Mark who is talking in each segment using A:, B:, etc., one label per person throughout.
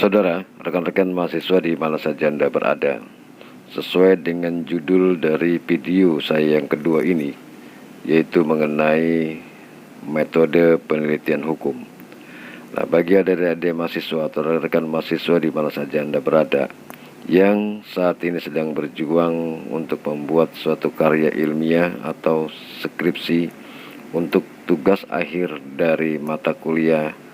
A: Saudara, rekan-rekan mahasiswa di mana saja Anda berada, sesuai dengan judul dari video saya yang kedua ini, yaitu mengenai metode penelitian hukum. Nah, bagi adik-adik mahasiswa atau rekan mahasiswa di mana saja Anda berada, yang saat ini sedang berjuang untuk membuat suatu karya ilmiah atau skripsi untuk tugas akhir dari mata kuliah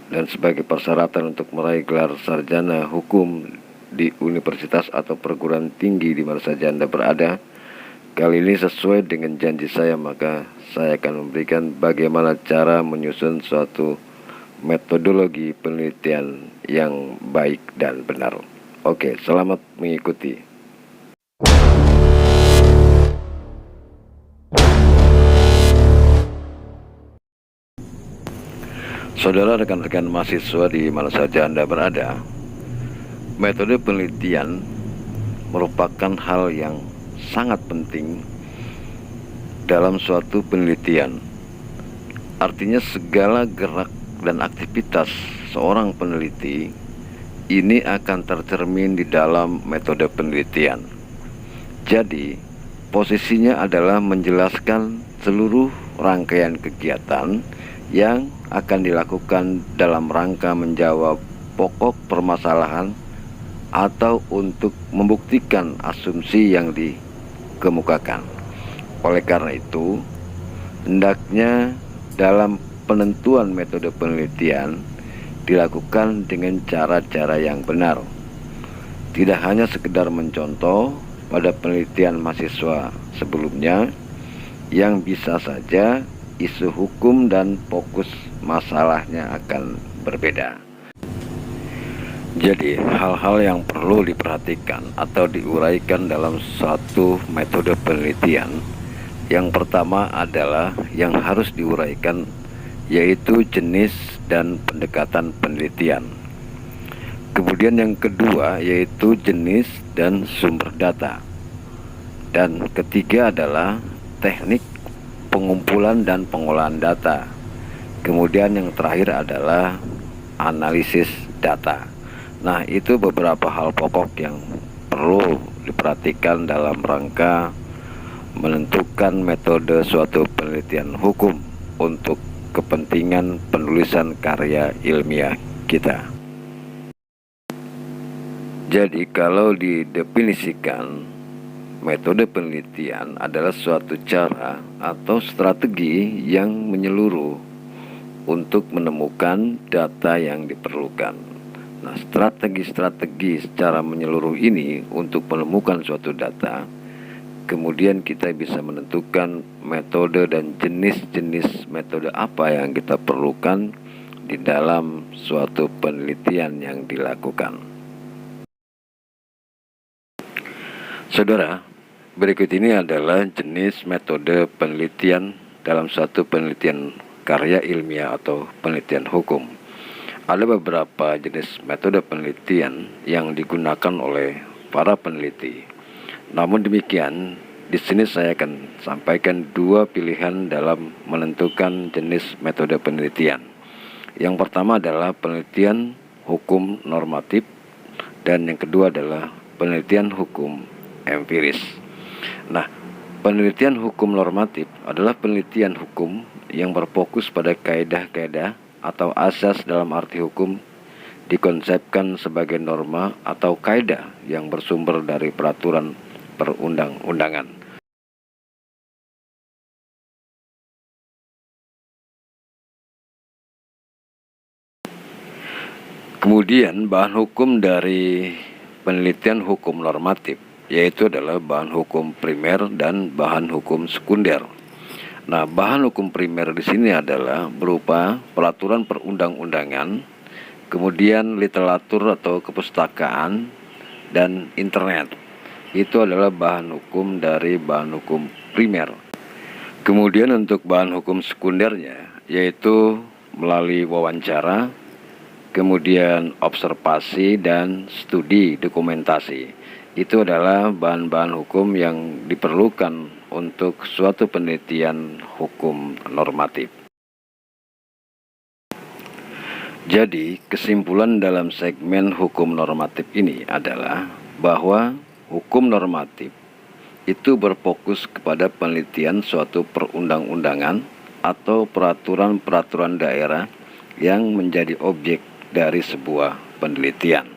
A: dan sebagai persyaratan untuk meraih gelar sarjana hukum di universitas atau perguruan tinggi di mana saja Anda berada. Kali ini sesuai dengan janji saya, maka saya akan memberikan bagaimana cara menyusun suatu metodologi penelitian yang baik dan benar. Oke, selamat mengikuti. Saudara, rekan-rekan mahasiswa di mana saja Anda berada, metode penelitian merupakan hal yang sangat penting dalam suatu penelitian. Artinya segala gerak dan aktivitas seorang peneliti ini akan tercermin di dalam metode penelitian. Jadi, posisinya adalah menjelaskan seluruh rangkaian kegiatan yang akan dilakukan dalam rangka menjawab pokok permasalahan atau untuk membuktikan asumsi yang dikemukakan. Oleh karena itu, hendaknya dalam penentuan metode penelitian dilakukan dengan cara-cara yang benar. Tidak hanya sekedar mencontoh pada penelitian mahasiswa sebelumnya yang bisa saja isu hukum dan fokus masalahnya akan berbeda. Jadi, hal-hal yang perlu diperhatikan atau diuraikan dalam suatu metode penelitian, yang pertama adalah yang harus diuraikan yaitu jenis dan pendekatan penelitian. Kemudian yang kedua yaitu jenis dan sumber data. Dan ketiga adalah teknik pengumpulan dan pengolahan data. Kemudian yang terakhir adalah analisis data. Nah, itu beberapa hal pokok yang perlu diperhatikan dalam rangka menentukan metode suatu penelitian hukum untuk kepentingan penulisan karya ilmiah kita. Jadi, kalau didefinisikan, metode penelitian adalah suatu cara atau strategi yang menyeluruh untuk menemukan data yang diperlukan. Nah, strategi-strategi secara menyeluruh ini untuk menemukan suatu data, kemudian kita bisa menentukan metode dan jenis-jenis metode apa yang kita perlukan di dalam suatu penelitian yang dilakukan. Saudara, berikut ini adalah jenis metode penelitian dalam suatu penelitian karya ilmiah atau penelitian hukum. Ada beberapa jenis metode penelitian yang digunakan oleh para peneliti. Namun demikian, di sini saya akan sampaikan dua pilihan dalam menentukan jenis metode penelitian. Yang pertama adalah penelitian hukum normatif dan yang kedua adalah penelitian hukum empiris. Nah, penelitian hukum normatif adalah penelitian hukum yang berfokus pada kaidah-kaidah atau asas dalam arti hukum dikonsepkan sebagai norma atau kaidah yang bersumber dari peraturan perundang-undangan. Kemudian bahan hukum dari penelitian hukum normatif yaitu adalah bahan hukum primer dan bahan hukum sekunder. Nah, bahan hukum primer di sini adalah berupa peraturan perundang-undangan, kemudian literatur atau kepustakaan, dan internet. Itu adalah bahan hukum dari bahan hukum primer. Kemudian untuk bahan hukum sekundernya, yaitu melalui wawancara, kemudian observasi dan studi dokumentasi. Itu adalah bahan-bahan hukum yang diperlukan untuk suatu penelitian hukum normatif. Jadi, kesimpulan dalam segmen hukum normatif ini adalah bahwa hukum normatif itu berfokus kepada penelitian suatu perundang-undangan atau peraturan-peraturan daerah yang menjadi objek dari sebuah penelitian.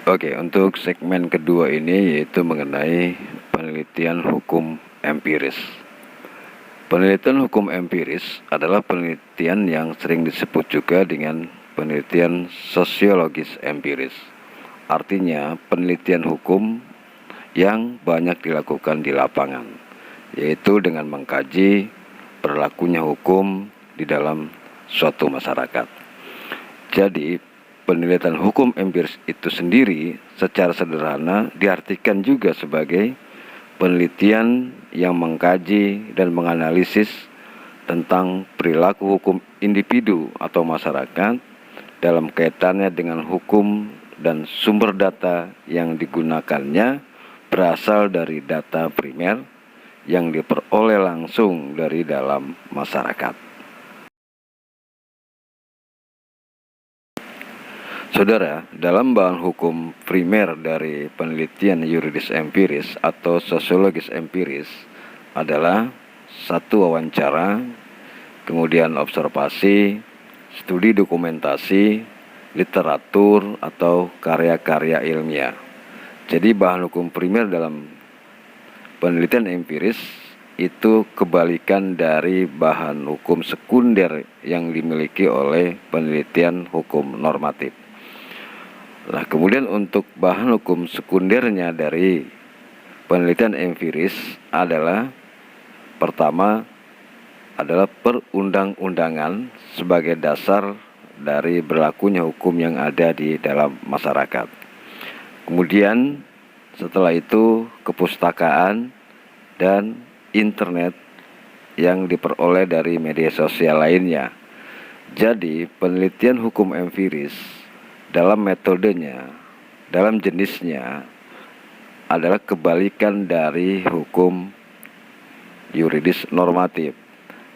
A: Oke, untuk segmen kedua ini yaitu mengenai penelitian hukum empiris. Penelitian hukum empiris adalah penelitian yang sering disebut juga dengan penelitian sosiologis empiris. Artinya, penelitian hukum yang banyak dilakukan di lapangan, yaitu dengan mengkaji berlakunya hukum di dalam suatu masyarakat. Jadi, penelitian hukum empiris itu sendiri secara sederhana diartikan juga sebagai penelitian yang mengkaji dan menganalisis tentang perilaku hukum individu atau masyarakat dalam kaitannya dengan hukum, dan sumber data yang digunakannya berasal dari data primer yang diperoleh langsung dari dalam masyarakat. Saudara, dalam bahan hukum primer dari penelitian yuridis empiris atau sosiologis empiris adalah satu wawancara, kemudian observasi, studi dokumentasi, literatur atau karya-karya ilmiah. Jadi bahan hukum primer dalam penelitian empiris itu kebalikan dari bahan hukum sekunder yang dimiliki oleh penelitian hukum normatif. Nah, kemudian untuk bahan hukum sekundernya dari penelitian empiris adalah pertama adalah perundang-undangan sebagai dasar dari berlakunya hukum yang ada di dalam masyarakat. Kemudian setelah itu kepustakaan dan internet yang diperoleh dari media sosial lainnya. Jadi penelitian hukum empiris dalam metodenya, dalam jenisnya adalah kebalikan dari hukum yuridis normatif.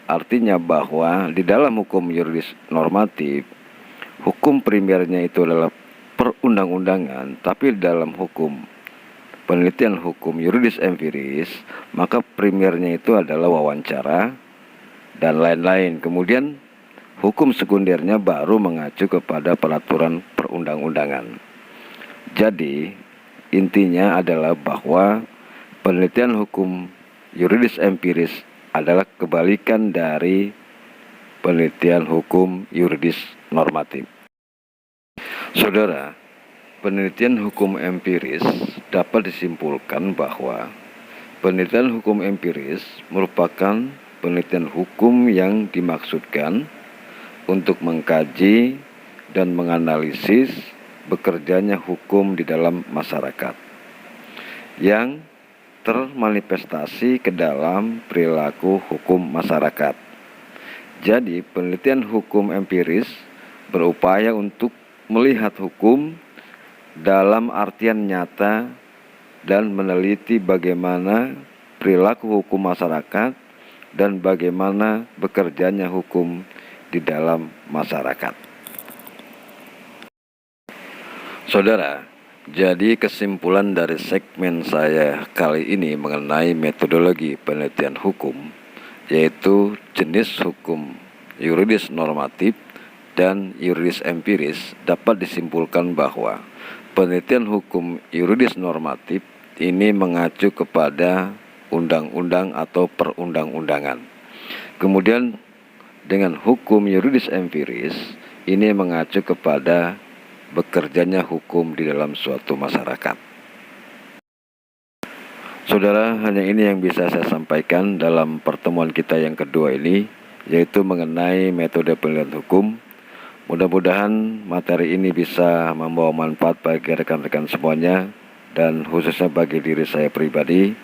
A: Artinya bahwa di dalam hukum yuridis normatif, hukum primernya itu adalah perundang-undangan, tapi dalam hukum penelitian hukum yuridis empiris, maka primernya itu adalah wawancara dan lain-lain. Kemudian hukum sekundernya baru mengacu kepada peraturan perundang-undangan. Jadi, intinya adalah bahwa penelitian hukum yuridis empiris adalah kebalikan dari penelitian hukum yuridis normatif. Saudara, penelitian hukum empiris dapat disimpulkan bahwa penelitian hukum empiris merupakan penelitian hukum yang dimaksudkan untuk mengkaji dan menganalisis bekerjanya hukum di dalam masyarakat yang termanifestasi ke dalam perilaku hukum masyarakat. Jadi, penelitian hukum empiris berupaya untuk melihat hukum dalam artian nyata dan meneliti bagaimana perilaku hukum masyarakat dan bagaimana bekerjanya hukum di dalam masyarakat. Saudara, jadi kesimpulan dari segmen saya kali ini mengenai metodologi penelitian hukum, yaitu jenis hukum yuridis normatif dan yuridis empiris, dapat disimpulkan bahwa penelitian hukum yuridis normatif ini mengacu kepada undang-undang atau perundang-undangan. Kemudian dengan hukum yuridis empiris ini mengacu kepada bekerjanya hukum di dalam suatu masyarakat. Saudara, hanya ini yang bisa saya sampaikan dalam pertemuan kita yang kedua ini, yaitu mengenai metode penelitian hukum. Mudah-mudahan materi ini bisa membawa manfaat bagi rekan-rekan semuanya, dan khususnya bagi diri saya pribadi.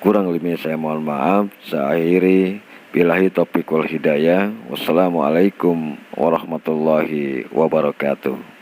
A: Kurang lebihnya saya mohon maaf. Saya akhiri, billahi taufiq wal hidayah. Wassalamualaikum warahmatullahi wabarakatuh.